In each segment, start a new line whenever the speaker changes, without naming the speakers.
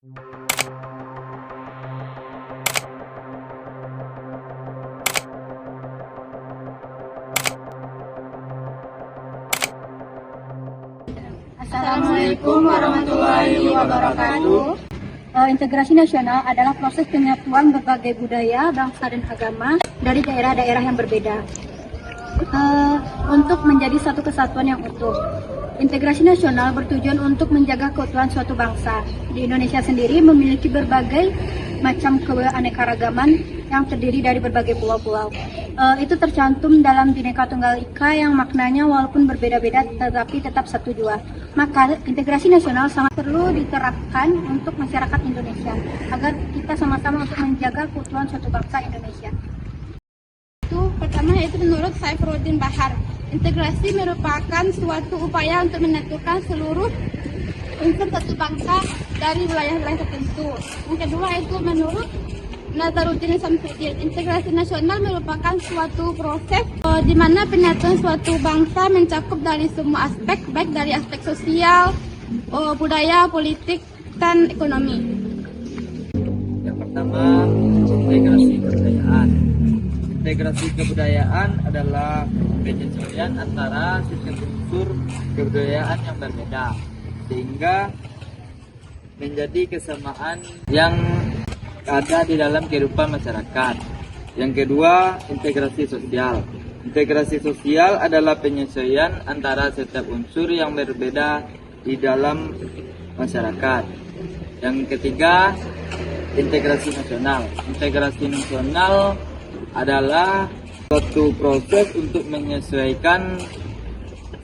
Assalamualaikum warahmatullahi wabarakatuh. Integrasi nasional adalah proses penyatuan berbagai budaya, bangsa, dan agama dari daerah-daerah yang berbeda untuk menjadi satu kesatuan yang utuh. Integrasi nasional bertujuan untuk menjaga keutuhan suatu bangsa. Di Indonesia sendiri memiliki berbagai macam keanekaragaman yang terdiri dari berbagai pulau-pulau. Itu tercantum dalam Bhinneka Tunggal Ika yang maknanya walaupun berbeda-beda tetapi tetap satu jua. Maka integrasi nasional sangat perlu diterapkan untuk masyarakat Indonesia agar kita sama-sama untuk menjaga keutuhan suatu bangsa Indonesia.
Pertama yaitu menurut Saifuddin Bahar, integrasi merupakan suatu upaya untuk menyatukan seluruh unsur satu bangsa dari wilayah-wilayah tertentu. Yang kedua yaitu menurut Nazaruddin Samsudin, integrasi nasional merupakan suatu proses di mana penyatuan suatu bangsa mencakup dari semua aspek, baik dari aspek sosial, budaya, politik, dan ekonomi.
Yang pertama, integrasi kebudayaan. Integrasi kebudayaan adalah penyesuaian antara sistem unsur kebudayaan yang berbeda sehingga menjadi kesamaan yang ada di dalam kehidupan masyarakat. Yang kedua, integrasi sosial. Integrasi sosial adalah penyesuaian antara setiap unsur yang berbeda di dalam masyarakat. Yang ketiga, integrasi nasional. Integrasi nasional adalah suatu proses untuk menyesuaikan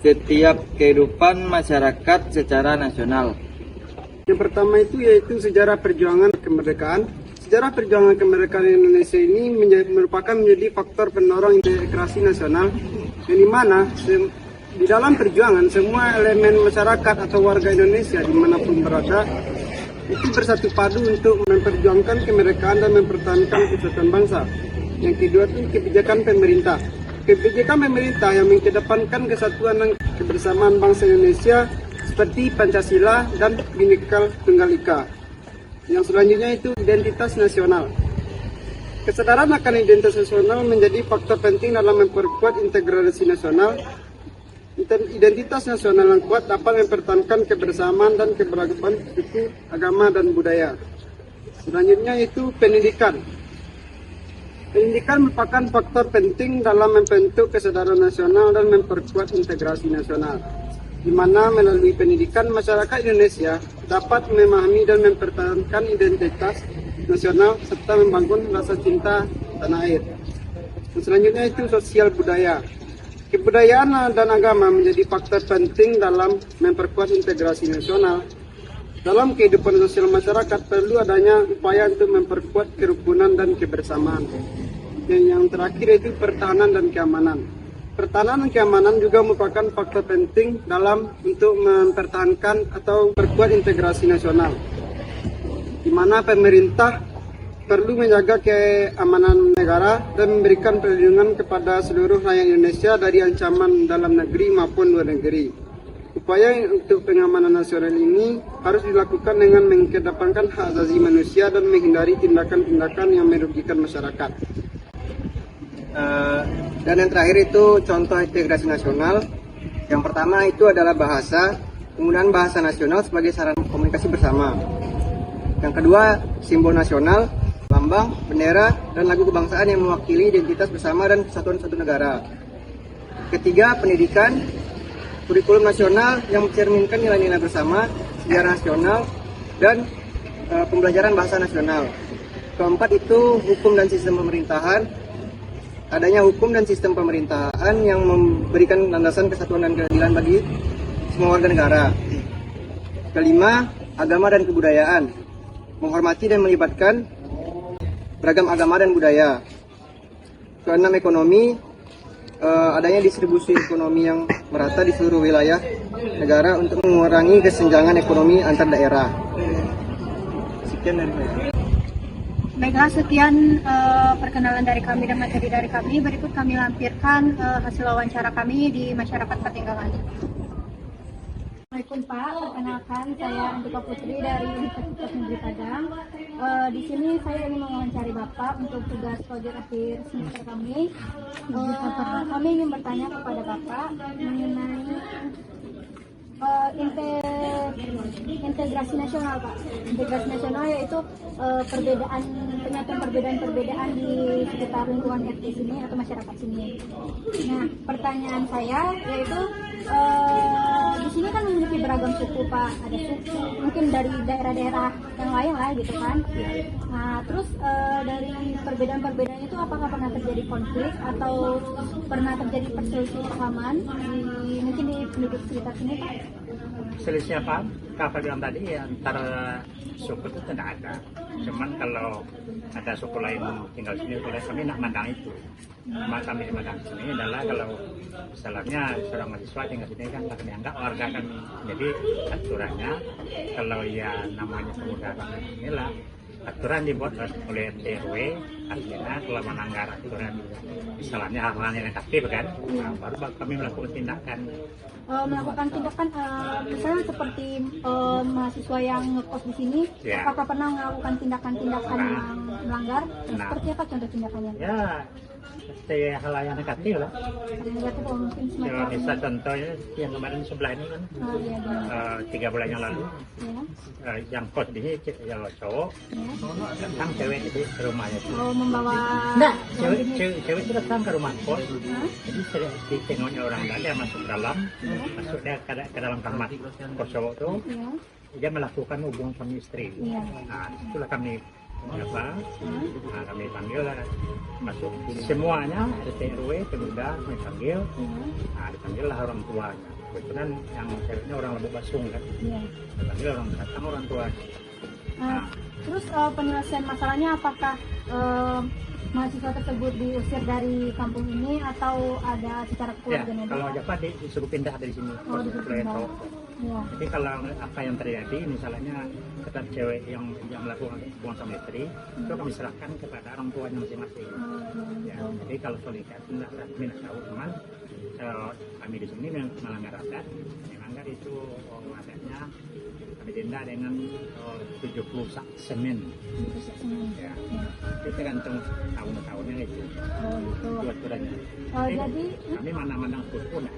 setiap kehidupan masyarakat secara nasional.
Yang pertama itu yaitu sejarah perjuangan kemerdekaan. Sejarah perjuangan kemerdekaan Indonesia ini merupakan menjadi faktor pendorong integrasi nasional, yang dimana di dalam perjuangan semua elemen masyarakat atau warga Indonesia dimanapun berada itu bersatu padu untuk memperjuangkan kemerdekaan dan mempertahankan kesatuan bangsa. Yang kedua itu kebijakan pemerintah. Kebijakan pemerintah yang mengedepankan kesatuan dan kebersamaan bangsa Indonesia seperti Pancasila dan Bhinneka Tunggal Ika. Yang selanjutnya itu identitas nasional. Kesadaran akan identitas nasional menjadi faktor penting dalam memperkuat integrasi nasional. Identitas nasional yang kuat dapat mempertahankan kebersamaan dan keberagaman suku, agama, dan budaya. Selanjutnya itu pendidikan. Pendidikan merupakan faktor penting dalam membentuk kesadaran nasional dan memperkuat integrasi nasional, di mana melalui pendidikan masyarakat Indonesia dapat memahami dan mempertahankan identitas nasional serta membangun rasa cinta tanah air. Dan selanjutnya itu sosial budaya. Kebudayaan dan agama menjadi faktor penting dalam memperkuat integrasi nasional. Dalam kehidupan sosial masyarakat perlu adanya upaya untuk memperkuat kerukunan dan kebersamaan. Dan yang terakhir yaitu pertahanan dan keamanan. Pertahanan dan keamanan juga merupakan faktor penting dalam untuk mempertahankan atau memperkuat integrasi nasional, di mana pemerintah perlu menjaga keamanan negara dan memberikan perlindungan kepada seluruh rakyat Indonesia dari ancaman dalam negeri maupun luar negeri. Upaya untuk pengamanan nasional ini harus dilakukan dengan mengedepankan hak asasi manusia dan menghindari tindakan-tindakan yang merugikan masyarakat.
Dan yang terakhir itu contoh integrasi nasional. Yang pertama itu adalah bahasa, penggunaan bahasa nasional sebagai sarana komunikasi bersama. Yang kedua, simbol nasional, lambang, bendera, dan lagu kebangsaan yang mewakili identitas bersama dan kesatuan satu negara. Ketiga, pendidikan, kurikulum nasional yang mencerminkan nilai-nilai bersama, sejarah nasional, dan pembelajaran bahasa nasional. Keempat itu hukum dan sistem pemerintahan. Adanya hukum dan sistem pemerintahan yang memberikan landasan kesatuan dan keadilan bagi semua warga negara. Kelima, agama dan kebudayaan. Menghormati dan melibatkan beragam agama dan budaya. Keenam, ekonomi. Adanya distribusi ekonomi yang merata di seluruh wilayah negara untuk mengurangi kesenjangan ekonomi antar daerah. Sekian dari saya.
Baiklah, sekian perkenalan dari kami dan materi dari kami. Berikut kami lampirkan hasil wawancara kami di masyarakat Patenggalan. Assalamualaikum Pak, perkenalkan saya Antika Putri dari Universitas Negeri Padang. Di sini saya ingin mewawancari Bapak untuk tugas proyek akhir semester kami. Kami ingin bertanya kepada Bapak mengenai integrasi nasional Pak. Integrasi nasional yaitu perbedaan-perbedaan di sekitar lingkungan RT sini atau masyarakat sini. Nah, pertanyaan saya yaitu di sini kan memiliki beragam suku Pak, ada suku mungkin dari daerah-daerah yang lain lah gitu kan. Nah terus dari perbedaan-perbedaan itu apakah pernah terjadi konflik atau pernah terjadi perselisihan mungkin di penduduk sekitar sini Pak?
Selisih apa? Kakak bilang tadi antara suku itu tidak ada. Cuman kalau ada suku lain tinggal sini, oleh kami nak mandang itu. Cuma kami mandang sini adalah kalau misalnya seorang mahasiswa tinggal sini kan kami anggap warga kami. Jadi aturannya kalau ya namanya pemuda kami inilah aturan dibuat oleh RW, artinya kalau melanggar aturan misalnya hal-hal yang negatif kan, nah, baru kami melakukan tindakan.
Misalnya seperti mahasiswa yang ngekos di sini,
Ya.
apakah pernah melakukan tindakan-tindakan
Pernah.
yang melanggar?
Pernah.
Seperti apa contoh tindakannya?
Ya, seperti hal yang negatif lah.
Negatif mungkin
Ya,
semacam.
misal contohnya yang kemarin sebelah ini kan,
Iya, iya.
3 bulan yang lalu,
Ya,
yang kos di sini ya, cowok
ya.
datang cewek itu ke rumahnya itu.
Oh, membawa.
Nah, cewek itu datang ke rumah kos,
Hah?
jadi ditengoknya orang dan dia masuk dalam, masuk dia ke dalam kamar kos cowok tuh,
Ya.
dia melakukan hubungan suami istri.
Iya.
Nah, itulah kami apa?
Hah?
Nah, kami panggil lah, masuk semuanya, RT RW, pemuda kami panggil.
Iya.
Nah, dipanggil lah orang tuanya. Kebetulan yang ceweknya orang Lebuk Basung kan,
Iya.
dipanggil datang orang tuanya.
Nah, terus penyelesaian masalahnya apakah mahasiswa tersebut diusir dari kampung ini atau ada secara
Ya,
keluarga
kalau Java disuruh pindah dari sini.
Oh, disuruh
Oleh
pindah.
Tok.
Ya.
Jadi kalau apa yang terjadi, misalnya ketika cewek yang melakukan hubungan sama istri, itu kami serahkan kepada orang tuanya masing-masing. Ya, jadi kalau soal nikah itu kami tidak tahu, cuman kami di sini melanggar adat, melanggar itu adatnya kami denda dengan 70 sak semen. Ya, itu tergantung tahun-tahunnya itu.
Oh, gitu.
Itu aturannya.
Jadi
Kami mana-mana suku nah.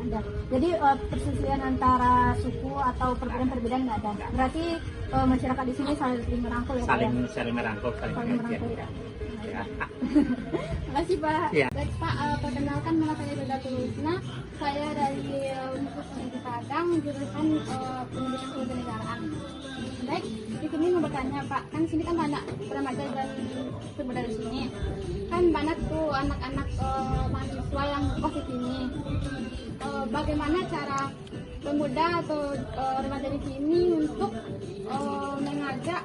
ada. Jadi perselisihan antara suku atau perbedaan-perbedaan nggak ada. Berarti masyarakat di sini saling merangkul ya Pak, ya?
Saling merangkul, saling
Saling
pengertian.
merangkul.
Ya. Ya.
Makasih Pak.
Iya.
Baik Pak, perkenalkan nama saya Beda Tulusna. Saya dari Universitas Negeri Padang, jurusan Pendidikan Kewarganegaraan. Baik, di sini mau bertanya Pak, kan sini kan banyak remaja dan pemuda di sini. Kan banyak tuh anak-anak mahasiswa yang kos di sini. Bagaimana cara pemuda atau remaja di sini untuk mengajak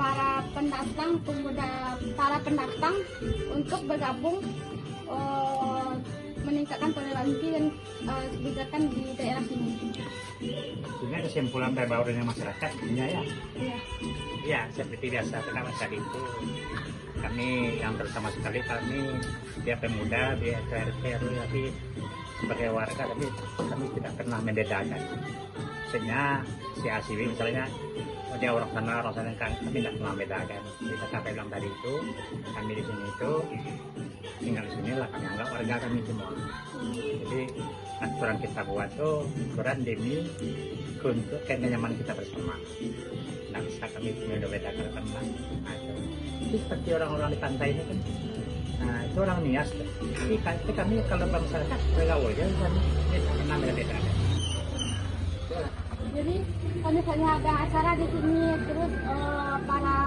para pendatang untuk bergabung meningkatkan toleransi dan kebijakan di daerah sini.
Ini kesimpulan dari bawah dengan masyarakat, ya.
Iya.
Ya, seperti biasa, karena tadi itu kami yang terutama sekali kami dia pemuda, dia RT RW, tapi sebagai warga kami tidak pernah membedakan. Maksudnya si ACW misalnya dia orang sana kan kami tidak pernah membedakan. Jadi sampai bilang tadi itu kami di sini itu tinggal di sini lah kami anggap warga kami semua. Jadi aturan kita buat tuh aturan demi untuk kenyamanan kita bersama. Tidak bisa kami membedakan karena nah, itu seperti orang-orang di pantai ini kan. Nah itu orang Nias. Jadi kami kalau masyarakat bergaul ya kami tidak pernah membedakan.
Jadi kalau misalnya ada acara di sini, terus para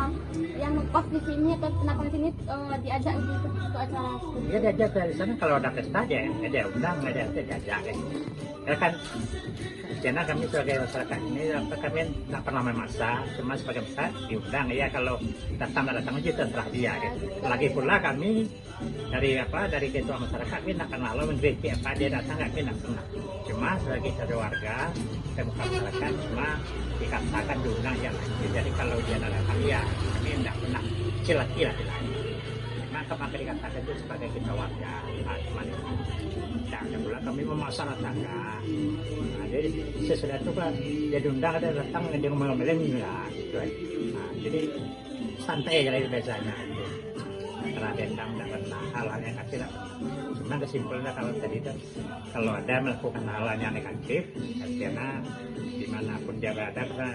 yang ngekos di sini atau pendatang sini diajak gitu ke acara.
Dia diajak dari sana kalau ada pesta dia undang, ada diajak kan. Ya kan, karena kami sebagai masyarakat ini kami tidak pernah memaksa, cuma sebagai masyarakat diundang ya kalau datang aja terserah dia. Gitu. Lagi pula kami dari ketua masyarakat kami tidak pernah lalu mengkritik apa dia datang kami tidak pernah. Cuma sebagai warga bukan masyarakat cuma dikatakan diundang ya. Jadi kalau dia datang ya kami tidak pernah cilaki lah. Maka maka dikatakan itu sebagai kita warga, cuma tidak pula kami memaksa tetangga. Nah, Jadi sesudah itu kan dia diundang, ada datang, dia ngomel-ngomelin enggak gitu aja. Nah, jadi santai aja itu biasanya gitu. Karena dendam tidak pernah, hal-hal yang negatif tidak pernah. Cuma kesimpulannya kalau tadi itu, kalau ada melakukan hal yang negatif, artinya dimanapun dia berada, karena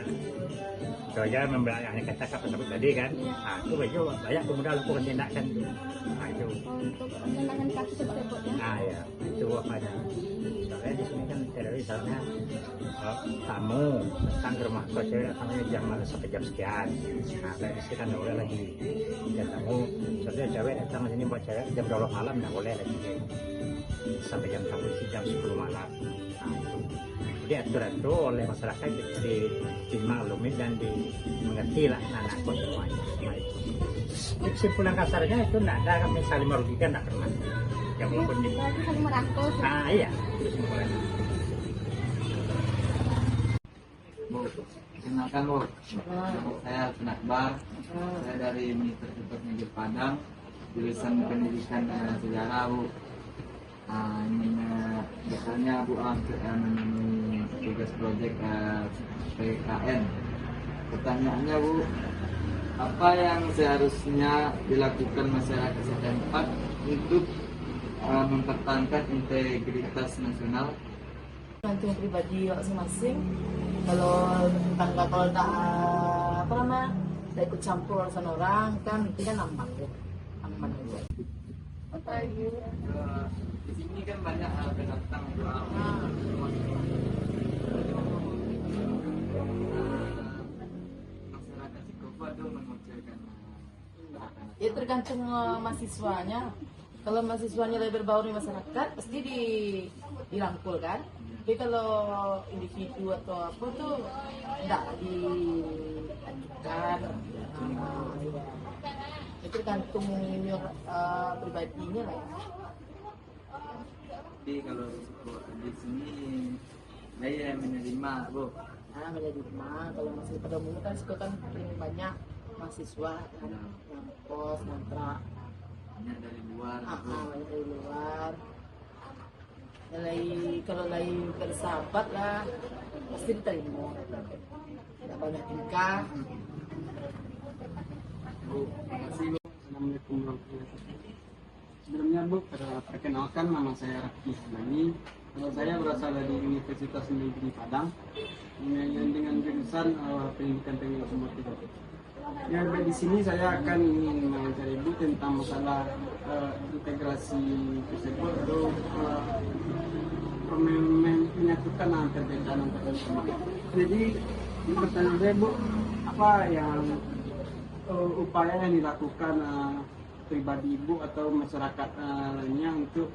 soalnya membelakangnya kata tersebut tadi kan, nah itu banyak pemuda lakukan tindakan itu. Nah itu,
Untuk penanganan kasus tersebut ya.
nah ya itu apa-nya. Soalnya di sini kan tidak misalnya tamu datang ke rumah kos, cewek datangnya jam sampai jam sekian. Nah kayak di sini kan nggak boleh lagi jam tamu. Soalnya cewek datang ke sini buat cewek jam 12 malam nggak boleh lagi sampai jam tamu jam 10 malam. Nah itu. Jadi aturan itu oleh masyarakat dimaklumi dan dimengerti lah anak kos semuanya. Nah, itu. Kesimpulan kasarnya itu tidak ada kami saling merugikan, tidak pernah. Ya walaupun di
Berarti saling merangkul.
iya itu kesimpulannya.
Bu, kenalkan Bu, saya Alvin Akbar, saya dari Universitas Negeri Padang, jurusan Pendidikan dan Sejarah Bu. Nah, ini biasanya Bu menemui tugas proyek PKN. Pertanyaannya Bu, apa yang seharusnya dilakukan masyarakat setempat untuk mempertahankan integritas nasional?
Tergantung pribadi masing-masing. Kalau tetangga kalau tak apa namanya, tak ikut campur urusan orang kan itu kan aman ya, aman aja.
Di sini kan banyak pendatang Bu. Masyarakat Cikopo itu mengucilkan
Ya tergantung mahasiswanya. Kalau mahasiswanya lebih berbaur di masyarakat pasti dirangkul kan. Tapi kalau individu atau apa tuh tidak dilanjutkan. Ya. Itu tergantung pribadinya lah.
Tapi kalau di sini saya menerima Bu.
Nah, menerima kalau masih pada umumnya kan sekolah kan paling banyak mahasiswa kan yang kos ngontrak.
Banyak dari luar Bu.
Banyak dari luar. Kalau lagi bersahabat lah pasti diterima. Tidak banyak tingkah.
Bu, makasih Bu.
Assalamualaikum warahmatullahi wabarakatuh. Sebelumnya Bu, perkenalkan nama saya Raffi Hamani. Kalau saya berasal dari Universitas Negeri Padang dengan jurusan Pendidikan Teknik Otomotif. Ya, di sini saya akan ingin mengajari Ibu tentang masalah integrasi tersebut atau menyatukan perbedaan antar semua. Jadi pertanyaan saya Bu, apa yang upaya yang dilakukan pribadi Ibu atau masyarakat lainnya untuk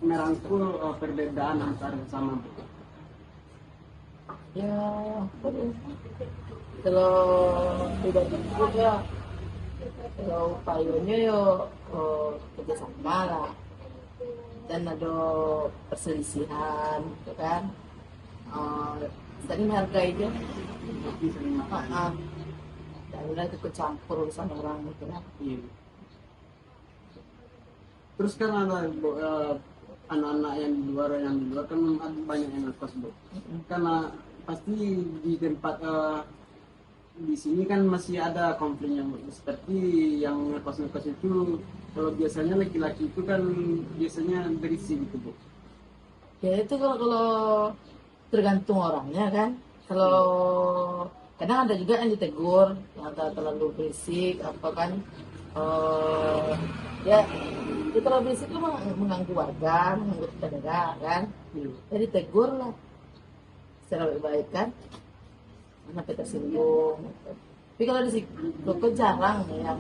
merangkul perbedaan antar sesama Bu?
Ya, kalau pribadi itu ya, kalau upayanya ya kerjasama lah, dan ada perselisihan, gitu kan? Saling menghargai aja. Dan udah ikut campur urusan orang gitu kan?
Iya. Terus kan ada Bu, anak-anak yang di luar kan ada banyak yang ngekos Bu. Karena pasti di tempat di sini kan masih ada konfliknya Bu. Seperti yang ngekos itu kalau biasanya laki-laki itu kan biasanya berisi gitu Bu.
Ya itu kalau tergantung orangnya kan. Kalau kadang ada juga yang ditegur yang terlalu berisik apa kan. Ya itu terlalu berisik itu mengganggu warga, mengganggu tetangga kan. Jadi tegur lah secara baik-baik kan. Mana kita tersinggung. Tapi kalau di sini kok jarang yang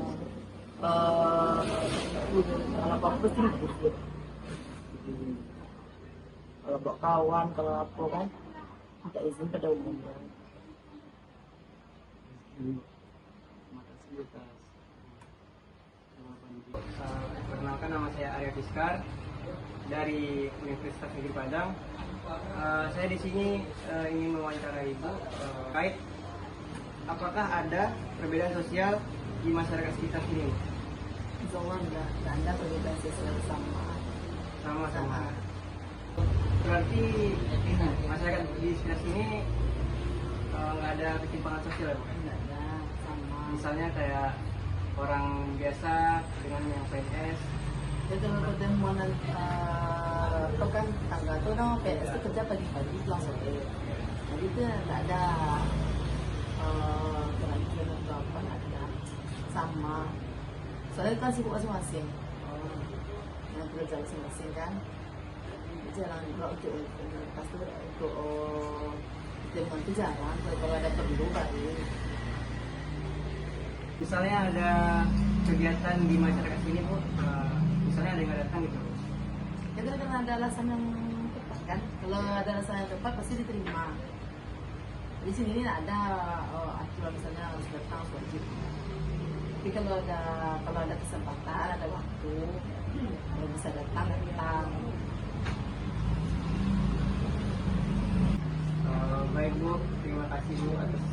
kalau apa pasti ditegur. Kalau bawa kawan, kalau apa kan minta izin pada umumnya.
Terima kasih atas jawaban. Perkenalkan, nama saya Arya Fiskar dari Universitas Negeri Padang. Saya di sini ingin mewawancarai Ibu terkait apakah ada perbedaan sosial di masyarakat sekitar sini?
Insya Allah enggak ada perbedaan sosial sama.
Sama-sama. Berarti
inspirasi ini nggak ada ketimpangan sosial ya, Bu?
Enggak ada, sama.
Misalnya kayak orang biasa dengan yang PNS.
Ya kalau pertemuan itu kan tangga tuh dong PNS itu kerja pagi-pagi pulang sore. Jadi itu nggak ada kelanjutan atau apa, nggak ada, sama. Soalnya kan sibuk masing-masing, yang kerja masing-masing kan. Jarang kalau untuk pas itu untuk pertemuan itu jarang. Kalau ada perlu baru.
Misalnya ada kegiatan di masyarakat sini, Bu, misalnya ada yang nggak datang gitu.
Ya karena ada alasan yang tepat kan. Kalau ada alasan yang tepat pasti diterima. Di sini ini ada aturan misalnya harus datang harus wajib. Tapi kalau ada kesempatan, ada waktu, kalau bisa datang.
Baik Bu, terima kasih Bu atas